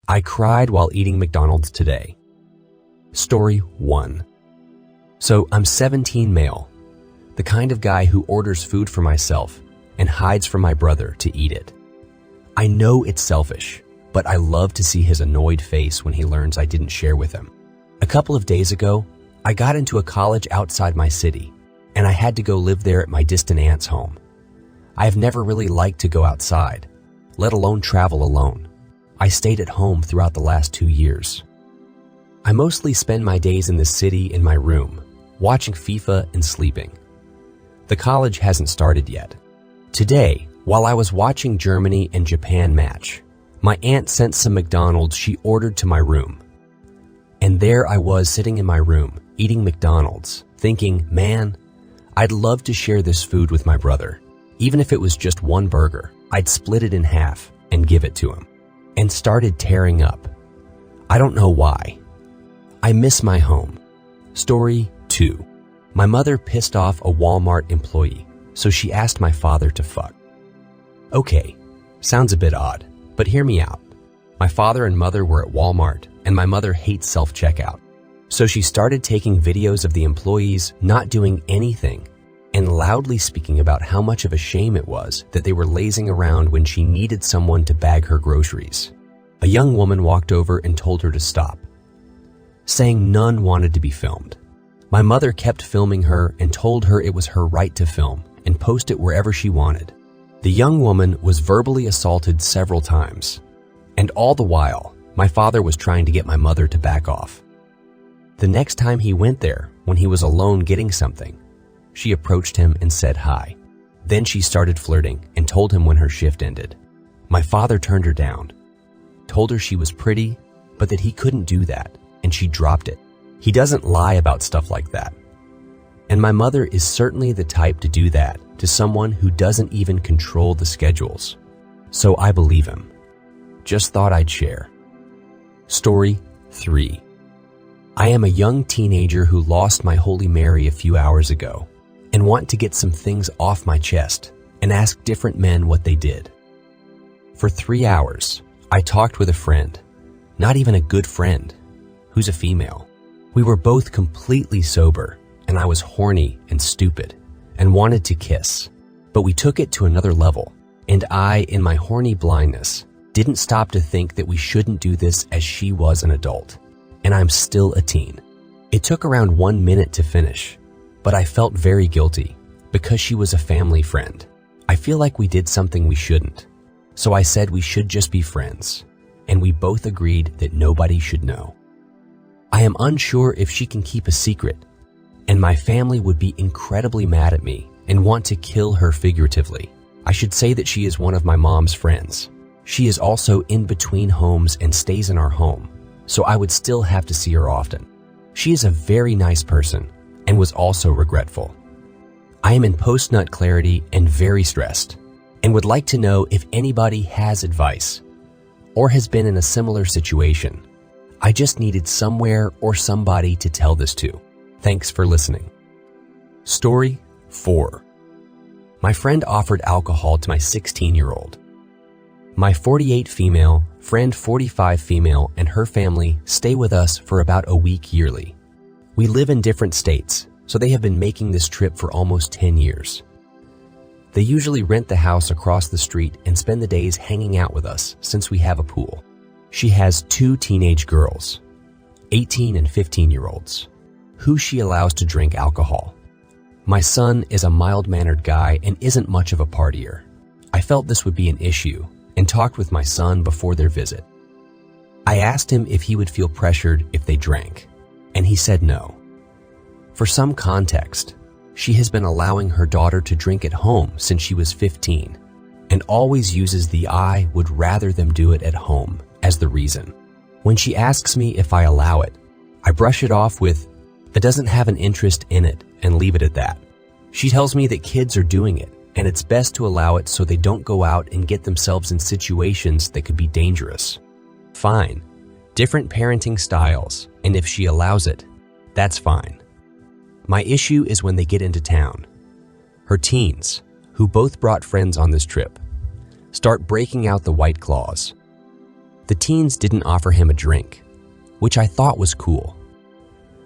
I cried while eating McDonald's today. Story 1. So I'm 17 male, the kind of guy who orders food for myself and hides from my brother to eat it. I know it's selfish, but I love to see his annoyed face when he learns I didn't share with him. A couple of days ago, I got into a college outside my city, and I had to go live there at my distant aunt's home. I have never really liked to go outside, let alone travel alone. I stayed at home throughout the last 2 years. I mostly spend my days in the city in my room, watching FIFA and sleeping. The college hasn't started yet. Today, while I was watching Germany and Japan match, my aunt sent some McDonald's she ordered to my room. And there I was sitting in my room, eating McDonald's, thinking, man, I'd love to share this food with my brother. Even if it was just one burger, I'd split it in half and give it to him. And started tearing up. I don't know why. I miss my home. Story 2. My mother pissed off a Walmart employee, so she asked my father to fuck. Okay, sounds a bit odd, but hear me out. My father and mother were at Walmart, and my mother hates self-checkout. So she started taking videos of the employees not doing anything and loudly speaking about how much of a shame it was that they were lazing around when she needed someone to bag her groceries. A young woman walked over and told her to stop, saying none wanted to be filmed. My mother kept filming her and told her it was her right to film and post it wherever she wanted. The young woman was verbally assaulted several times, and all the while, my father was trying to get my mother to back off. The next time he went there, when he was alone getting something, she approached him and said hi. Then she started flirting and told him when her shift ended. My father turned her down, told her she was pretty, but that he couldn't do that, and she dropped it. He doesn't lie about stuff like that. And my mother is certainly the type to do that to someone who doesn't even control the schedules. So I believe him. Just thought I'd share. Story 3. I am a young teenager who lost my Holy Mary a few hours ago and want to get some things off my chest and ask different men what they did. For 3 hours, I talked with a friend, not even a good friend, who's a female. We were both completely sober, and I was horny and stupid and wanted to kiss. But we took it to another level, and I, in my horny blindness, didn't stop to think that we shouldn't do this as she was an adult, and I'm still a teen. It took around 1 minute to finish, but I felt very guilty because she was a family friend. I feel like we did something we shouldn't, so I said we should just be friends, and we both agreed that nobody should know. I am unsure if she can keep a secret, and my family would be incredibly mad at me and want to kill her figuratively. I should say that she is one of my mom's friends. She is also in between homes and stays in our home, so I would still have to see her often. She is a very nice person and was also regretful. I am in post-nut clarity and very stressed, and would like to know if anybody has advice or has been in a similar situation. I just needed somewhere or somebody to tell this to. Thanks for listening. Story 4. My friend offered alcohol to my 16-year-old. My 48 female, friend 45 female, and her family stay with us for about a week yearly. We live in different states, so they have been making this trip for almost 10 years. They usually rent the house across the street and spend the days hanging out with us since we have a pool. She has 2 teenage girls, 18 and 15-year-olds, who she allows to drink alcohol. My son is a mild-mannered guy and isn't much of a partier. I felt this would be an issue and talked with my son before their visit. I asked him if he would feel pressured if they drank, and he said no. For some context, she has been allowing her daughter to drink at home since she was 15 and always uses the "I would rather them do it at home" as the reason. When she asks me if I allow it, I brush it off with, "That doesn't have an interest in it," and leave it at that. She tells me that kids are doing it, and it's best to allow it so they don't go out and get themselves in situations that could be dangerous. Fine. Different parenting styles, and if she allows it, that's fine. My issue is when they get into town. Her teens, who both brought friends on this trip, start breaking out the white claws. The teens didn't offer him a drink, which I thought was cool.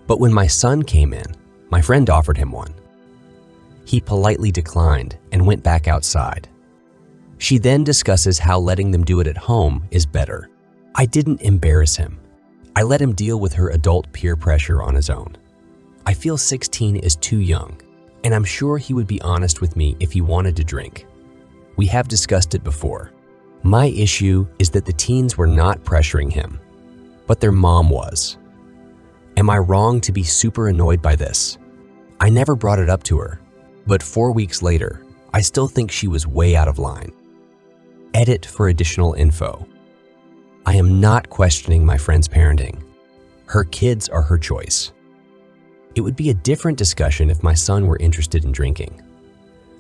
But when my son came in, my friend offered him one. He politely declined and went back outside. She then discusses how letting them do it at home is better. I didn't embarrass him. I let him deal with her adult peer pressure on his own. I feel 16 is too young, and I'm sure he would be honest with me if he wanted to drink. We have discussed it before. My issue is that the teens were not pressuring him, but their mom was. Am I wrong to be super annoyed by this? I never brought it up to her, but 4 weeks later, I still think she was way out of line. Edit for additional info. I am not questioning my friend's parenting. Her kids are her choice. It would be a different discussion if my son were interested in drinking.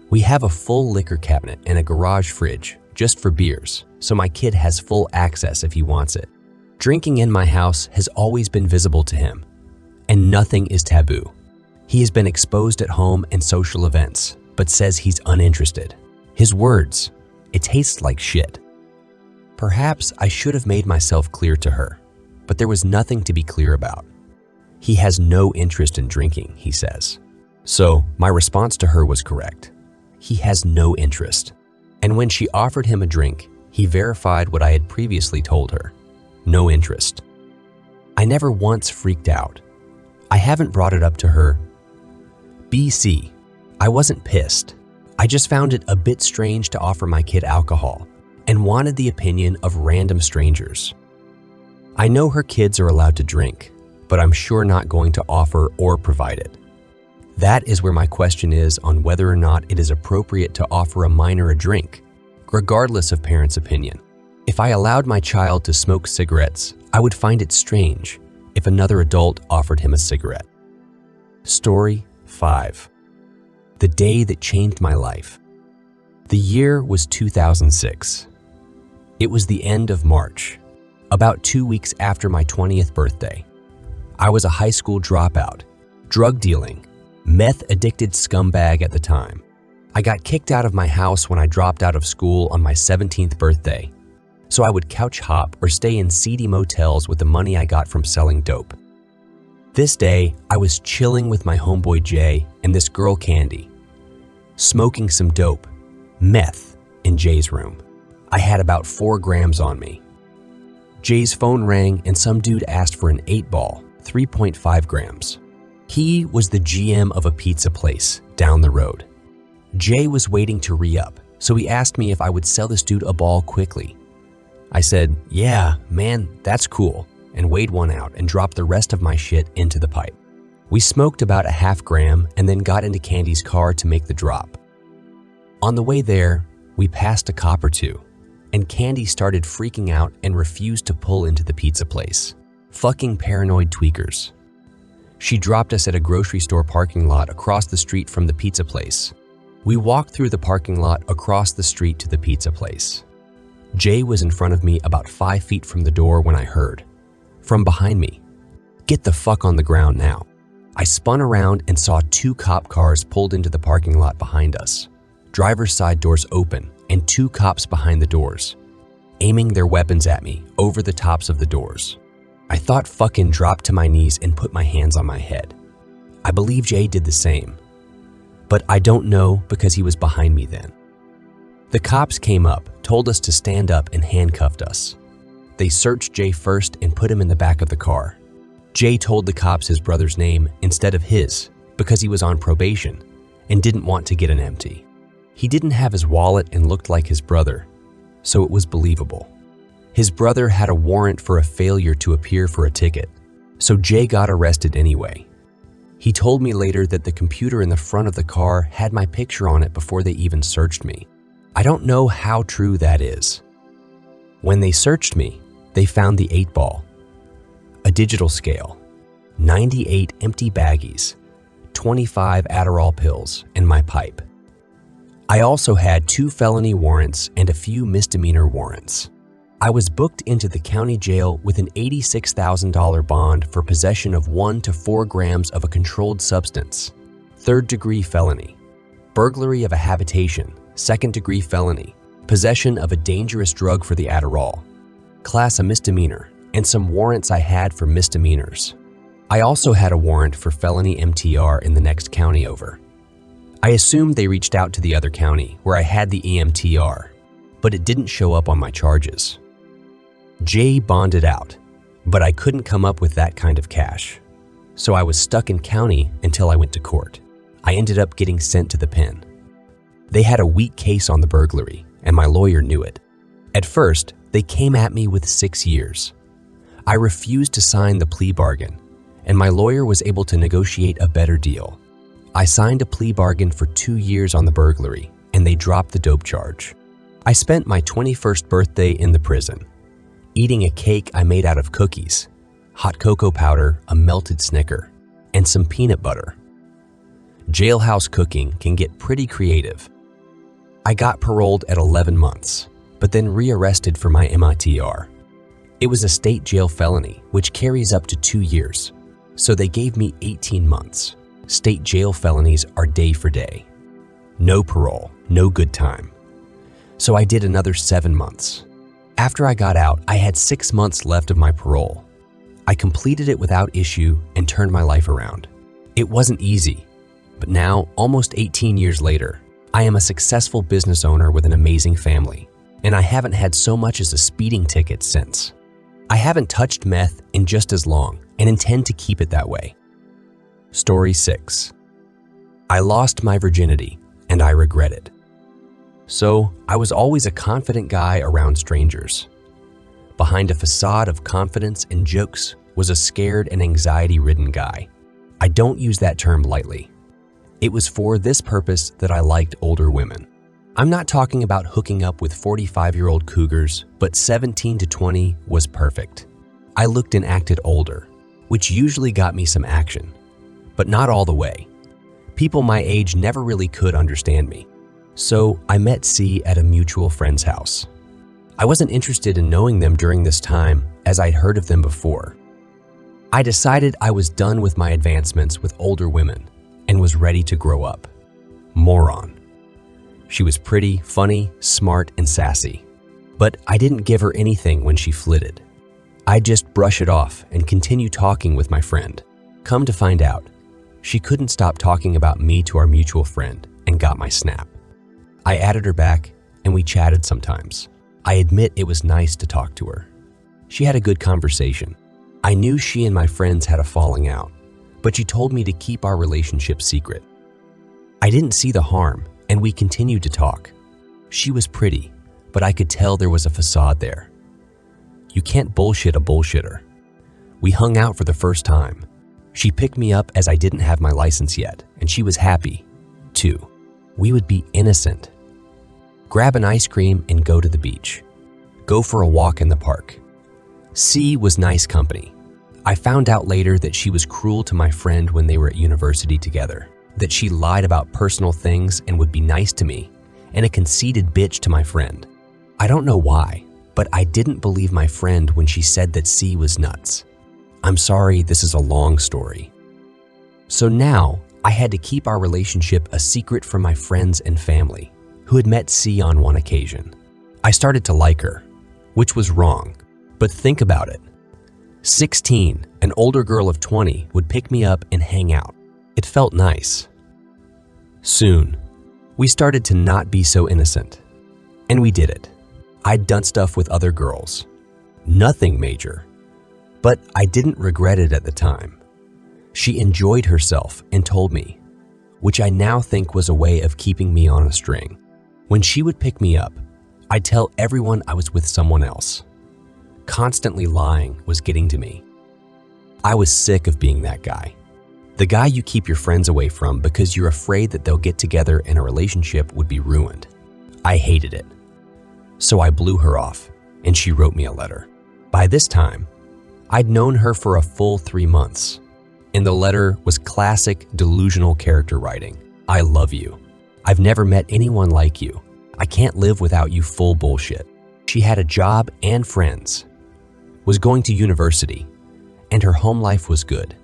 We have a full liquor cabinet and a garage fridge just for beers, so my kid has full access if he wants it. Drinking in my house has always been visible to him, and nothing is taboo. He has been exposed at home and social events, but says he's uninterested. His words, "It tastes like shit." Perhaps I should have made myself clear to her, but there was nothing to be clear about. He has no interest in drinking, he says. So my response to her was correct. He has no interest. And when she offered him a drink, he verified what I had previously told her. No interest. I never once freaked out. I haven't brought it up to her. BC. I wasn't pissed. I just found it a bit strange to offer my kid alcohol and wanted the opinion of random strangers. I know her kids are allowed to drink, but I'm sure not going to offer or provide it. That is where my question is on whether or not it is appropriate to offer a minor a drink, regardless of parents' opinion. If I allowed my child to smoke cigarettes, I would find it strange if another adult offered him a cigarette. Story 5. The day that changed my life. The year was 2006. It was the end of March, about 2 weeks after my 20th birthday. I was a high school dropout, drug dealing, meth-addicted scumbag at the time. I got kicked out of my house when I dropped out of school on my 17th birthday, so I would couch hop or stay in seedy motels with the money I got from selling dope. This day, I was chilling with my homeboy Jay and this girl Candy, smoking some dope, meth, in Jay's room. I had about 4 grams on me. Jay's phone rang and some dude asked for an 8-ball, 3.5 grams. He was the GM of a pizza place down the road. Jay was waiting to re-up, so he asked me if I would sell this dude a ball quickly. I said, "Yeah, man, that's cool," and weighed one out and dropped the rest of my shit into the pipe. We smoked about a half gram and then got into Candy's car to make the drop. On the way there, we passed a cop or two, and Candy started freaking out and refused to pull into the pizza place. Fucking paranoid tweakers. She dropped us at a grocery store parking lot across the street from the pizza place. We walked through the parking lot across the street to the pizza place. Jay was in front of me about 5 feet from the door when I heard, from behind me, "Get the fuck on the ground now." I spun around and saw 2 cop cars pulled into the parking lot behind us. Driver's side doors open and 2 cops behind the doors, aiming their weapons at me over the tops of the doors. I thought fucking dropped to my knees and put my hands on my head. I believe Jay did the same, but I don't know because he was behind me then. The cops came up, told us to stand up and handcuffed us. They searched Jay first and put him in the back of the car. Jay told the cops his brother's name instead of his because he was on probation and didn't want to get an empty. He didn't have his wallet and looked like his brother, so it was believable. His brother had a warrant for a failure to appear for a ticket, so Jay got arrested anyway. He told me later that the computer in the front of the car had my picture on it before they even searched me. I don't know how true that is. When they searched me, they found the 8-ball, a digital scale, 98 empty baggies, 25 Adderall pills, and my pipe. I also had 2 felony warrants and a few misdemeanor warrants. I was booked into the county jail with an $86,000 bond for possession of 1 to 4 grams of a controlled substance, 3rd-degree felony, burglary of a habitation, 2nd-degree felony, possession of a dangerous drug for the Adderall, class a misdemeanor and some warrants I had for misdemeanors. I also had a warrant for felony MTR in the next county over. I assumed they reached out to the other county where I had the EMTR, but it didn't show up on my charges. Jay bonded out, but I couldn't come up with that kind of cash. So I was stuck in county until I went to court. I ended up getting sent to the pen. They had a weak case on the burglary, and my lawyer knew it. At first, they came at me with 6 years. I refused to sign the plea bargain, and my lawyer was able to negotiate a better deal. I signed a plea bargain for 2 years on the burglary, and they dropped the dope charge. I spent my 21st birthday in the prison, eating a cake I made out of cookies, hot cocoa powder, a melted Snicker, and some peanut butter. Jailhouse cooking can get pretty creative. I got paroled at 11 months, but then rearrested for my MITR. It was a state jail felony, which carries up to 2 years, so they gave me 18 months. State jail felonies are day for day. No parole, no good time. So I did another 7 months. After I got out, I had 6 months left of my parole. I completed it without issue and turned my life around. It wasn't easy, but now, almost 18 years later, I am a successful business owner with an amazing family, and I haven't had so much as a speeding ticket since. I haven't touched meth in just as long and intend to keep it that way. Story 6. I lost my virginity, and I regret it. So, I was always a confident guy around strangers. Behind a facade of confidence and jokes was a scared and anxiety-ridden guy. I don't use that term lightly. It was for this purpose that I liked older women. I'm not talking about hooking up with 45-year-old cougars, but 17 to 20 was perfect. I looked and acted older, which usually got me some action, but not all the way. People my age never really could understand me. So I met C at a mutual friend's house. I wasn't interested in knowing them during this time, as I'd heard of them before. I decided I was done with my advancements with older women and was ready to grow up. Moron. She was pretty, funny, smart, and sassy. But I didn't give her anything when she flitted. I'd just brush it off and continue talking with my friend. Come to find out, she couldn't stop talking about me to our mutual friend and got my snap. I added her back and we chatted sometimes. I admit it was nice to talk to her. She had a good conversation. I knew she and my friends had a falling out, but she told me to keep our relationship secret. I didn't see the harm, and we continued to talk. She was pretty, but I could tell there was a facade there. You can't bullshit a bullshitter. We hung out for the first time. She picked me up as I didn't have my license yet, and she was happy, too. We would be innocent. Grab an ice cream and go to the beach. Go for a walk in the park. C was nice company. I found out later that she was cruel to my friend when they were at university together, that she lied about personal things and would be nice to me, and a conceited bitch to my friend. I don't know why, but I didn't believe my friend when she said that C was nuts. I'm sorry, this is a long story. So now, I had to keep our relationship a secret from my friends and family, who had met C on one occasion. I started to like her, which was wrong, but think about it. 16, an older girl of 20 would pick me up and hang out. It felt nice. Soon, we started to not be so innocent. And we did it. I'd done stuff with other girls. Nothing major. But I didn't regret it at the time. She enjoyed herself and told me, which I now think was a way of keeping me on a string. When she would pick me up, I'd tell everyone I was with someone else. Constantly lying was getting to me. I was sick of being that guy. The guy you keep your friends away from because you're afraid that they'll get together and a relationship would be ruined. I hated it. So I blew her off, and she wrote me a letter. By this time, I'd known her for a full 3 months. In the letter was classic delusional character writing. I love you. I've never met anyone like you. I can't live without you full bullshit. She had a job and friends, was going to university, and her home life was good.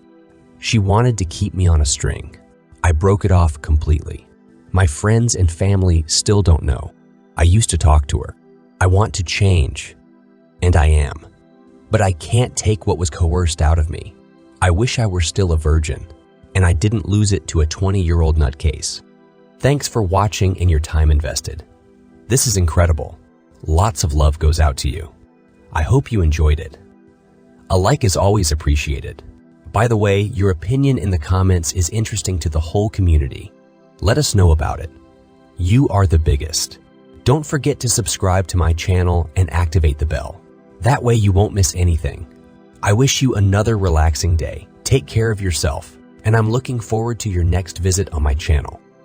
She wanted to keep me on a string. I broke it off completely. My friends and family still don't know. I used to talk to her. I want to change. and I am. But I can't take what was coerced out of me. I wish I were still a virgin, and I didn't lose it to a 20-year-old nutcase. Thanks for watching and your time invested. This is incredible. Lots of love goes out to you. I hope you enjoyed it. A like is always appreciated. By the way, your opinion in the comments is interesting to the whole community. Let us know about it. You are the biggest. Don't forget to subscribe to my channel and activate the bell. That way you won't miss anything. I wish you another relaxing day. Take care of yourself, and I'm looking forward to your next visit on my channel.